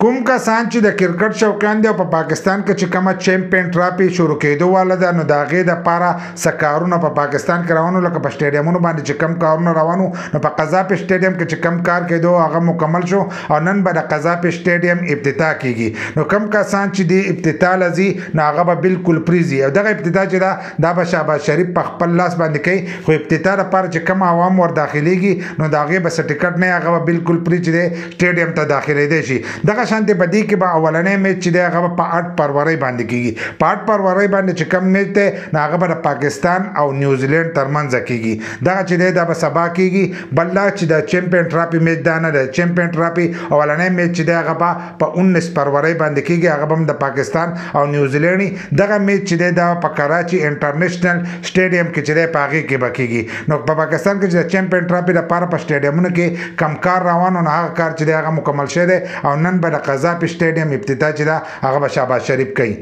کوم کسان چې د کرکټ شوقیان دي او په پاکستان کې چې کومه چیمپئن ټرافي شروع کېدو واله ده نو د هغې دپاره څه کارونه په پاکستان کې روانو لکه په سټیډیمونو باندې چې کم کارونه روانو نو په قذافي سټیډیم کې چې کم کار کېدو هغه مکمل شو او نن به د قذافي سټیډیم افتتاح کېږي نو کم کسان چې د افتتاح لځي نو هغه به بالکل پریزي او دغه افتتاح چې دا به شهباز شریف په خپل لاس باندې کوي خو افتتاح لپاره چې کم عوام ور داخليږي نو د هغې به څه ټکټ نه هغه به بالکل پرې چې دی سټیډیم ته داخلېدی شي دغه شانتې په دې کې به اولنی میچ چې دی هغه به په 8 فروری باندې کېږي په 8 فروری باندې چې کم میچ دی نو هغه به د پاکستان او نیوزیلینډ ترمنځ کېږي دغه چې دی دا به سبا کېږي بل دا چې د چیمپئن ټرافي میچ دا نه دی چیمپئن ټرافي اولنی میچ چې دی هغه به په 19 فروری باندې کېږي هغه به هم د پاکستان او نیوزیلینډ دغه میچ چې دی دا په کراچي انټرنیشنل سټیډیم کې چې دی په هغې کې به کېږي نو په پاکستان کې چې د چیمپئن ټرافي لپاره په سټیډیمونو کې کم کار روانو نو هغه کار چې دی هغه مکمل شوی دی او نن به د قذافي سټیډیم افتتاح چې ده هغه به شهباز شریف کوي